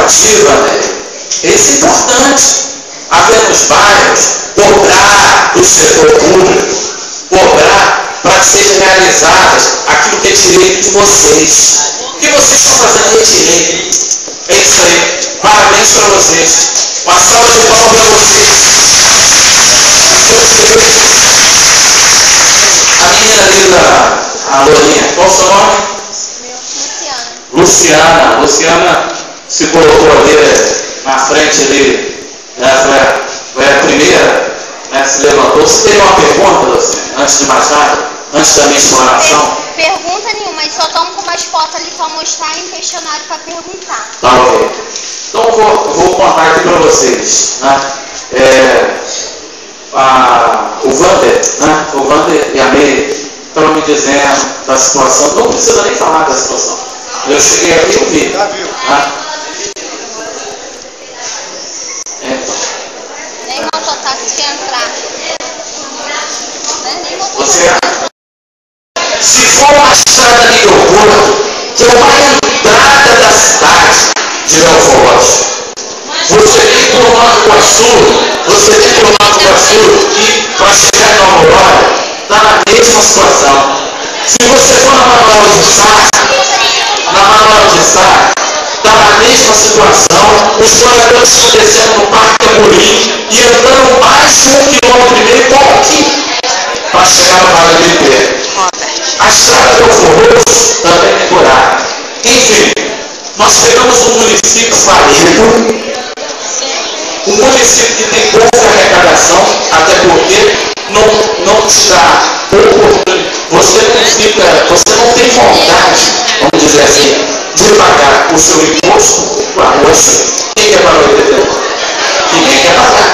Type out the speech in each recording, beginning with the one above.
educativa, né? Isso é importante. Haver nos bairros, cobrar do setor público, cobrar para que sejam realizadas aquilo que é direito de vocês. O que vocês estão fazendo é direito. É isso aí. Parabéns para vocês. Uma salva de palmas para vocês. A menina linda, a Lourinha, qual o seu nome? Luciana. Luciana se colocou ali na frente ali, né? Foi a primeira, né? Se levantou. Você tem uma pergunta, Luciana, antes de mais nada, antes da minha exploração? Pergunta nenhuma, mas só estamos com umas fotos ali para mostrar e um questionário para perguntar. Tá, ok. Então vou contar aqui para vocês, né? O Wander, né? O Wander e a Meire estão me dizendo da situação. Não precisa nem falar da situação. Eu cheguei aqui e vi. Né? Nem mototáxi que entrar. Você, se for uma estrada de aeroporto, que é uma entrada da cidade de Belfort Roxo, você tem que ir para o Nova Iguaçu e para chegar em Nova Aurora, está na mesma situação. Se você for na Manuel de Sá, está na mesma situação. Os moradores estão descendo no Parque Amorim e andando mais de 1,5 km pouquinho para chegar no Vale do Ipê. A estrada do Forroso também é buraco. Enfim, nós pegamos um município falido, um município que tem pouca arrecadação, até porque não te dá oportunidade. Você não tem vontade, vamos dizer assim, de pagar o seu imposto para você. Quem quer pagar o IPTU? Ninguém quer pagar.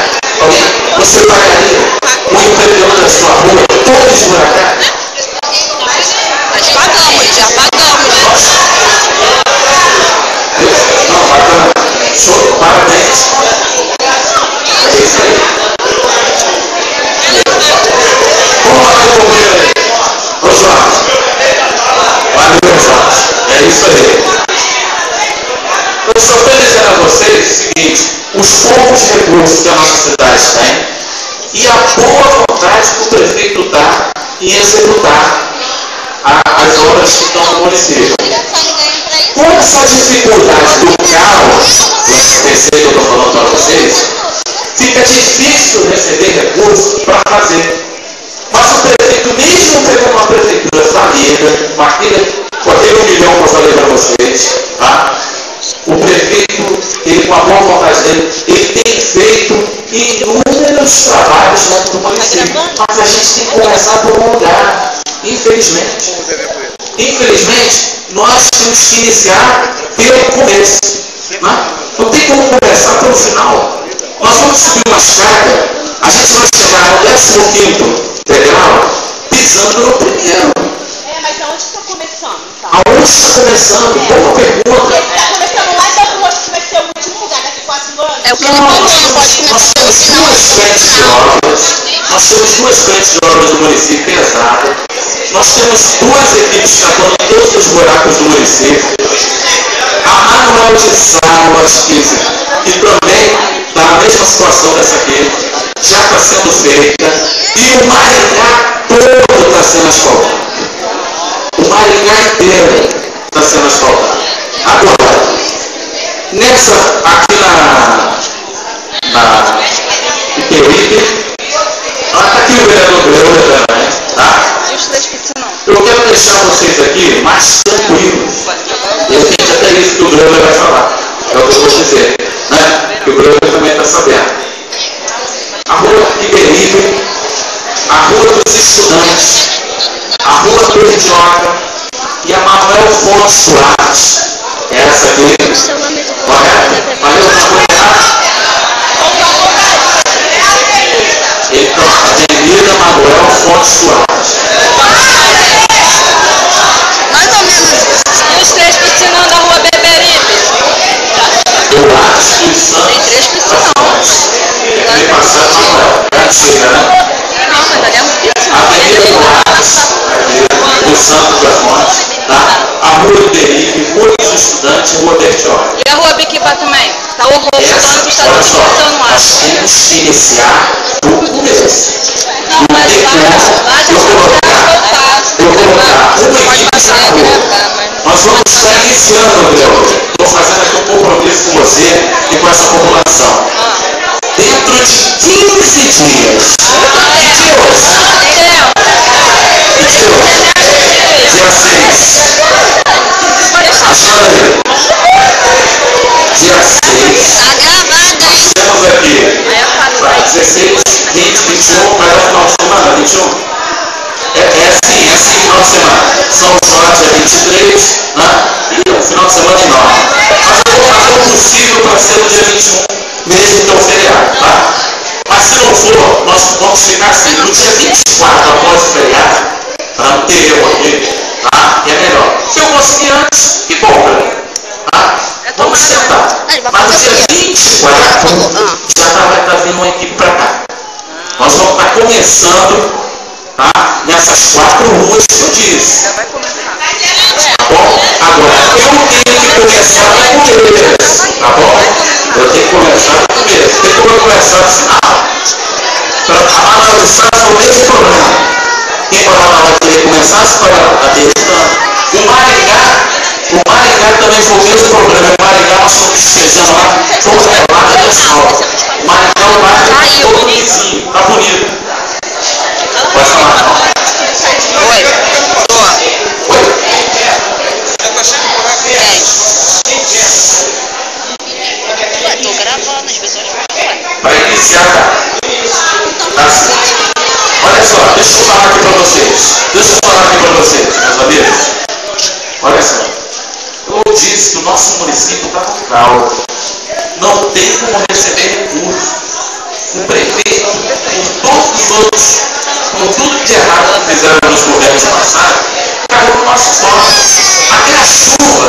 Você pagaria o IPTU da sua rua todo esburacado? Nós pagamos, já pagamos. Não, bacana. Show, parabéns. É isso aí. Vamos lá resolver aí. Ô João. Valeu, João. É isso aí. Eu só estou dizendo a vocês o seguinte: os poucos recursos que a nossa cidade tem e a boa vontade que o prefeito dá em executar as obras que estão no município. Com essa dificuldade do caos, do SPC que eu estou falando para vocês, fica difícil receber recursos para fazer. Mas o prefeito, mesmo tendo uma prefeitura falida, com aquele 1 milhão que eu falei para vocês, tá? O prefeito, ele, com a boa vontade dele, ele tem feito inúmeros trabalhos dentro do município. Mas a gente tem que começar por um lugar, infelizmente. Infelizmente, nós temos que iniciar pelo começo. Né? Não tem como começar pelo final. Nós vamos subir uma escada, a gente vai chegar no 15º degrau pisando no primeiro. Mas aonde está começando? Então? Aonde está começando? Boa pergunta. Está começando lá e depois que vai ser o último lugar daqui 4 anos? É o que ele falou, não pode começar. Nós temos duas frentes de obras. Nós temos duas frentes de obras do município pesadas. Nós temos duas equipes tapando todos os buracos do município. A Manuel de Sá, que também está na mesma situação dessa aqui, já está sendo feita. E o Maringá todo está sendo asfaltado. O Maringá inteiro está sendo asfaltado. Agora, aqui na Iperibe, está aqui o vereador Breuer também, tá? Eu quero deixar vocês aqui mais tranquilos. De repente até isso que o Breuer vai falar. É o que eu vou dizer, né? Que o Breuer também está sabendo. A rua Iperibe, a rua dos estudantes, a rua do Idiota e a Manuel Fontes Soares. Essa aqui, correto? Valeu, não foi errado? Então, Avenida Manuel Fontes Soares. Mais ou menos isso. E os 3 piscinão da rua Beberibe? Eu acho que são. Tem 3 piscinão. Ele passando Manuel. É antiga, né? Não, mas ali é um piscinão. Avenida do Santos das Montes, tá? A rua Iberibe, muitos Estudante, Rua Bertioga. E a Rua Biquíba também? Tá o roubo, o dono que está Olha tudo só, botando nós água. temos que iniciar do começo. Não, mas lá já está voltado. Eu vou colocar uma Pode equipe passar na e rua. gravar, mas... Nós vamos estar iniciando, Gabriel. Estou fazendo aqui um compromisso com você e com essa população. Dentro de 15 dias. Dia 6. Achando aí. Dia 6. Nós temos aqui. 16, 20, 21. Vai dar final de semana? 21? É assim, final de semana. São Jorge é 23, né? E o final de semana é 9. Mas eu vou fazer o possível para ser no dia 21, mesmo que é o feriado, tá? Mas se não for, nós vamos ficar assim, no dia 24, após o feriado, para não ter erro aqui, tá? E é melhor. Se eu conseguir antes, que bom, tá? Vamos sentar. Mas no dia 24, já vai estar vindo uma equipe para cá. Nós vamos estar começando, tá? Nessas 4 ruas que eu disse. Tá bom? Agora, eu tenho que começar com eles, tá bom? Eu tenho que começar com eles. Tem como eu começar no final. Para a Manaus do Santos é o mesmo problema. Quem para a Manaus vai querer começar, se para a Bertioga. O Maringá também foi o mesmo problema. O Maringá, nós estamos despejando lá, vamos levar até o sol. O Maringá é um bairro todo vizinho, tá bonito. Pode falar. Oi. Oi? Tô gravando, as pessoas vão falar. Para iniciar, assim. Olha só, deixa eu falar aqui para vocês, meus amigos. Olha só, eu disse que o nosso município está no caos, não tem como receber recurso. O prefeito, com todos os outros, com tudo de errado que fizeram nos governos passados, caiu no nosso colo. Até a chuva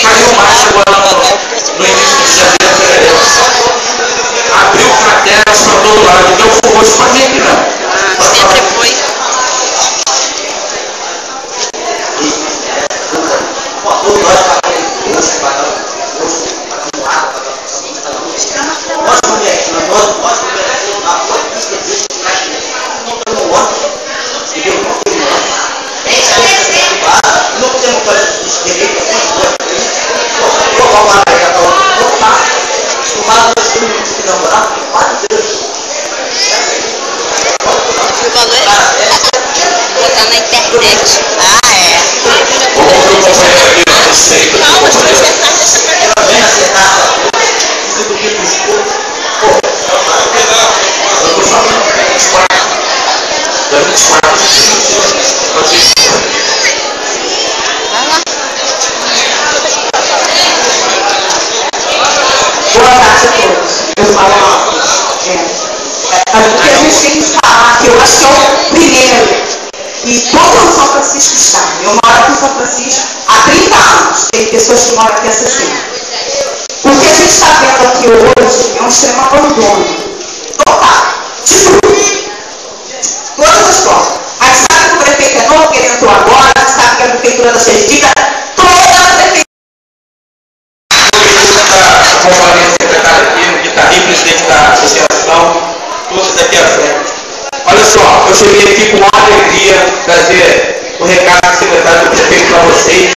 caiu mais agora no início de janeiro. Abriu crateras para todo lado, deu fogo para mim aqui, não. Sempre foi. Botar na internet. Ah, é. Calma, se você acertar, deixa pra Boa tarde a todos. Eu falo o que a gente tem que falar, que eu acho que é o primeiro, e todo São Francisco está. Eu moro aqui em São Francisco há 30 anos, tem pessoas que moram aqui há 60. O que a gente está vendo aqui hoje é um extremo abandono. Total. De tudo. Todas as formas. A gente sabe que o prefeito é novo, que ele entrou agora, a gente sabe que a prefeitura da cheia de dívida, toda a prefeitura. Presidente da associação, todos aqui à frente. Olha só, eu cheguei aqui com alegria trazer o recado do secretário do prefeito para vocês.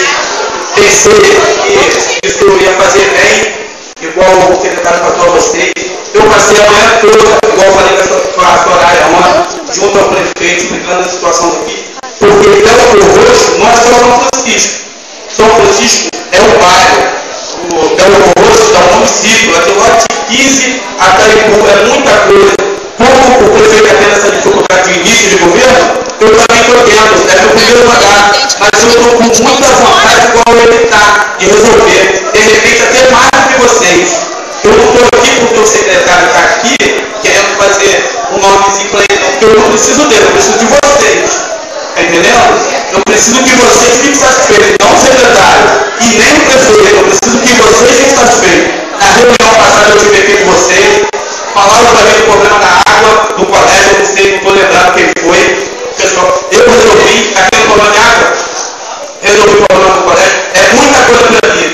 Pensei que isso ia fazer bem, igual o secretário passou a vocês. Eu passei a manhã toda, igual eu falei com a Soraya ontem, junto ao prefeito, explicando a situação aqui. Porque Belo Roxo não é só São Francisco. São Francisco é o bairro. O Belo Roxo é o município, é do lote 15 a Itaipu, é muita coisa. Como o prefeito está tendo essa dificuldade de início de governo, eu também estou tendo, é meu primeiro mandato, mas eu estou com muita vontade, igual ele está, de resolver, de repente até mais do que vocês. Eu não estou aqui porque o secretário está aqui, querendo fazer um nomezinho para ele, não, porque eu não preciso dele, eu preciso de vocês. Está entendendo? Eu preciso que vocês fiquem satisfeitos, não o secretário e nem o prefeito, eu preciso que vocês fiquem satisfeitos. Na reunião passada eu tive aqui com vocês, falaram para mim do problema da água do colégio, eu não sei, não estou lembrando quem foi. Pessoal, eu resolvi aquele problema de água, resolvi o problema do colégio, é muita coisa para mim.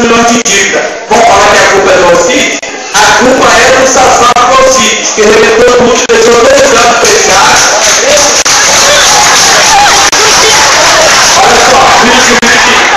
milhões de dívida. Vão falar que a culpa é do Alcides? A culpa é do safado Alcides, que arrebentou tudo e deixou 2 anos fechado. Olha só,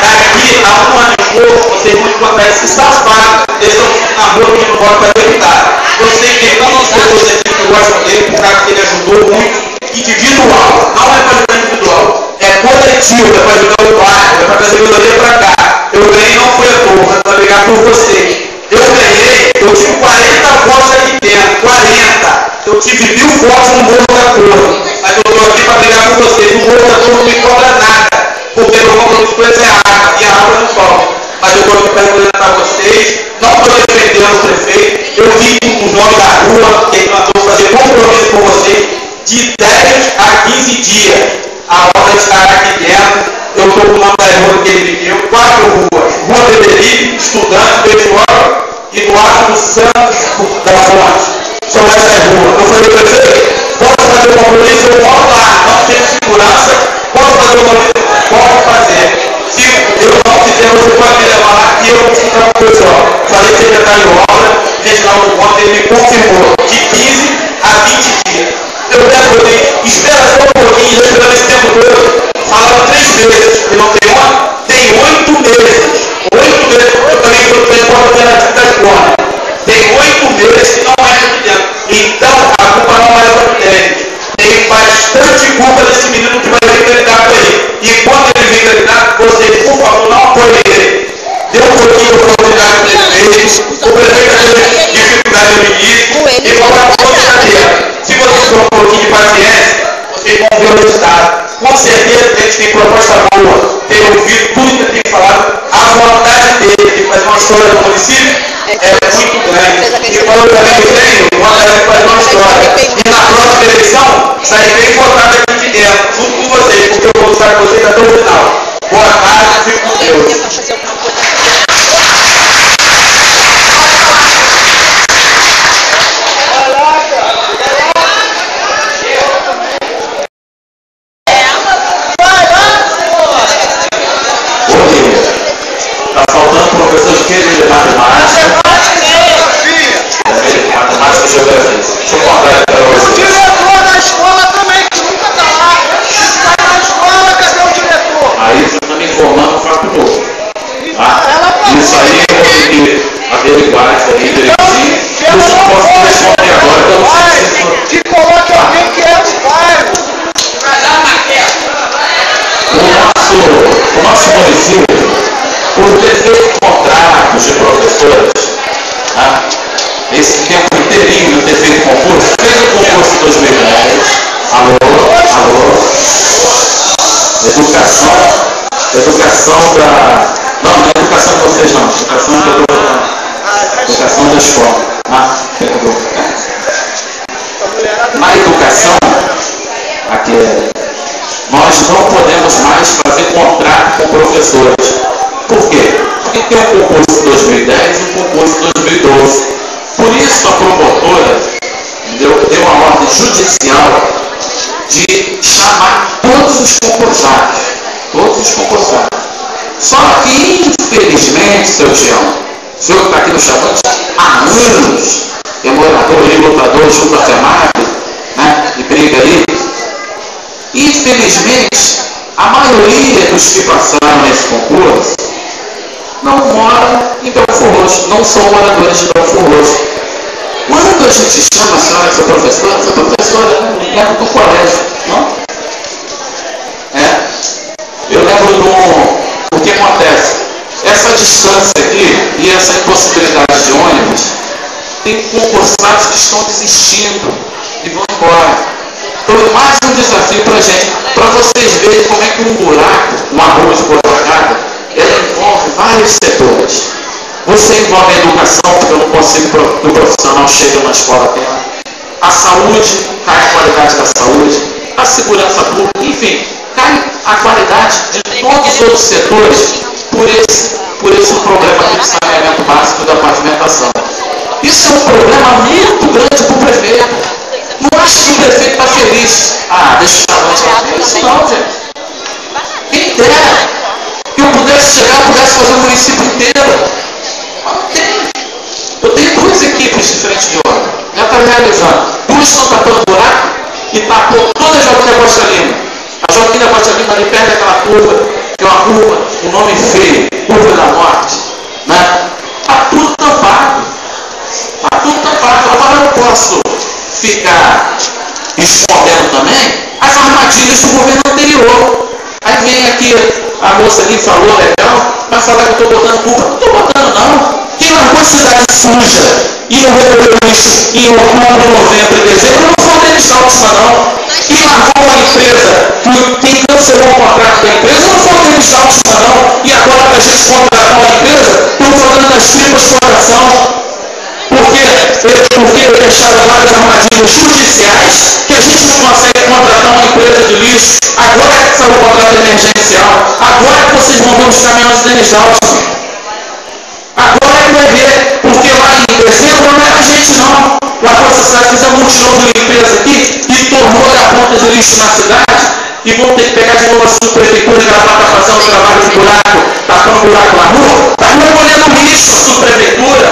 daqui a 1 ano e pouco, vocês vão encontrar esse safado. Eles estão na rua que não vão fazer nada. Eu sei que tem muitas pessoas aqui que gostam dele, por causa que ele ajudou muito. Individual, não é para ajudar individual, é coletivo, é para ajudar o bairro, é para trazer melhoria para cá. Eu ganhei, não foi à toa, mas para brigar por vocês. Eu ganhei, eu tive 40 votos aqui dentro, 40. Eu tive 1000 votos no Morro da Torre. Mas eu estou aqui para brigar por vocês. O Morro da Torre não me cobra nada, porque meu compromisso com eles é água, e a água não falta. Mas eu estou aqui para representar vocês, não estou defendendo o prefeito. Eu vi o nome da rua, que ele mandou fazer compromisso com vocês. De 10 a 15 dias, a obra estará aqui dentro. Eu estou com o nome da rua que ele me deu, 4 ruas. Rua Beberibe, Estudante, Beijola e Eduardo dos Santos da Fonte. São essas ruas. Eu falei, prefeito, posso fazer o compromisso? Eu moro lá, não tenho segurança. Posso fazer o compromisso? Pode fazer. Se eu não fizer, você pode me levar lá e eu vou ficar com o pessoal. Falei com o secretário de obra, Reginaldo Ponte, ele me confirmou de 15 a 20 dias. Eu peço a vocês, espera só um pouquinho, já esperando esse tempo todo. Falaram 3 meses, e não tem uma? Tem 8 meses. 8 meses, eu também estou tendo uma alternativa da escola. Tem 8 meses que não é aqui dentro. Então, a culpa não é só do técnico. Tem bastante culpa desse menino que vai vir candidato aí. E quando ele vir candidato, vocês, por favor, não apoiem ele. Dê um pouquinho de oportunidade para o prefeito. O prefeito teve dificuldade no início e coloca a cadeira. Se vocês tiverem um pouquinho de paciência, vocês vão ver o resultado. Com certeza a gente tem proposta boa, tem ouvido tudo que tem falado, a vontade dele de fazer uma história do município é muito grande. E quando eu também tenho, vontade de fazer uma história. E na próxima eleição, sair bem votado aqui dentro, junto com vocês, porque eu vou estar com vocês até o final. Boa tarde, fico com Deus. O nosso município, por ter feito contratos de professores, esse tempo inteirinho de ter feito concurso, fez o concurso em 2010. Alô? Educação da... Não é educação de vocês não, educação da escola. Na educação, aqui nós não podemos mais fazer contrato com professores. Por quê? Porque tem um concurso de 2010 e um concurso de 2012. Por isso a promotora deu uma ordem judicial de chamar todos os concursados. Só que, infelizmente, seu Tião, o senhor que está aqui no chamando há anos, é morador e lutador junto à FEMAP, né, e briga aí. Infelizmente, a maioria dos que passaram nesse concurso não moram em Belfor Roxo, não são moradores de Belfor Roxo. Quando a gente chama a senhora de sua professora lembra do colégio, não? Eu lembro o que acontece. Essa distância aqui e essa impossibilidade de ônibus, tem concursados que estão desistindo e vão embora. Então, mais um desafio para a gente, para vocês verem como é que um buraco, uma rua de borragada, ela envolve vários setores. Você envolve a educação, porque eu não consigo que o profissional chegue na escola dela. A saúde, cai a qualidade da saúde. A segurança pública, enfim, cai a qualidade de todos os outros setores por esse problema de saneamento básico da pavimentação. Isso é um problema muito grande para o prefeito. Não acho que o prefeito está feliz. Deixa eu isso não, gente. Quem dera que eu pudesse chegar, pudesse fazer o município inteiro. Eu tenho duas equipes diferentes de obra. Já está realizando. Duas estão tapando buraco e tapou toda a Joaquina Costa Lima. A Joaquina Costa Lima ali perto daquela curva, que é uma curva, um nome feio, curva da morte. Né? Está tudo tampado. Está tudo tampado. Agora eu não posso ficar escondendo também as armadilhas do governo anterior. Aí vem aqui a moça ali falou legal, vai falar que eu estou botando culpa. Não estou botando não. Quem largou a cidade suja e não recolheu isso em outubro, novembro e dezembro não foi o Denis Altman não. Quem largou uma empresa, quem cancelou o contrato da empresa não foi o Denis Altman não. E agora para a gente contratar uma empresa, estão falando das tripas de coração. Porque deixaram várias armadilhas judiciais que a gente não consegue contratar uma empresa de lixo. Agora é que saiu o contrato emergencial. Agora é que vocês vão ver os caminhões de Denis Altman. Agora é que vai ver, porque lá em dezembro não era a gente não. A Força Cidade fez um mutirão de limpeza aqui e tornou a ponta de lixo na cidade e vão ter que pegar de novo a subprefeitura que ela está fazendo o trabalho de buraco, tapando buraco na rua. Está recolhendo lixo a subprefeitura.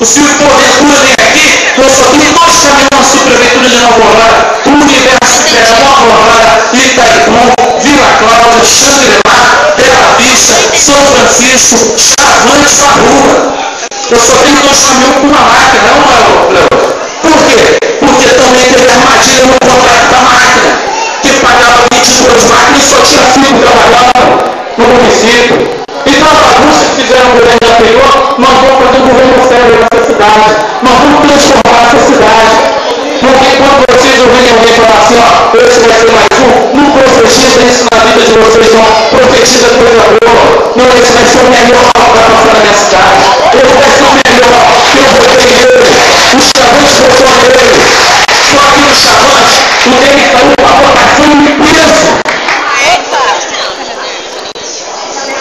O Silvio Porventura vem aqui, eu só tenho 2 caminhões na subprefeitura de Nova Aurora, o Universo que é Nova Aurora, Itaipu, Vila Cláudia, Xangri-Lá, Bela Vista, São Francisco, Chavante da rua. Eu só tenho 2 caminhões com uma máquina, não é, Léo? Por quê? Porque também teve armadilha no contrato da máquina, que pagava 22 máquinas e só tinha 5 trabalhando no município. Então a bagunça que fizeram no governo anterior, nós vamos fazer um governo sério nessa cidade. Nós vamos transformar essa cidade. Porque quando vocês ouvirem alguém falar assim, ó, esse vai ser mais um, não profetiza isso na vida de vocês, não. Profetiza coisa boa. Não, esse vai ser o melhor para passar na minha cidade. Esse vai ser o melhor que eu votei nele. Os Chavantes votou nele. Só que os Chavantes, o dele saiu com a votação de peso.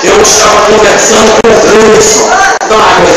Eu estava conversando com o Gleison, da área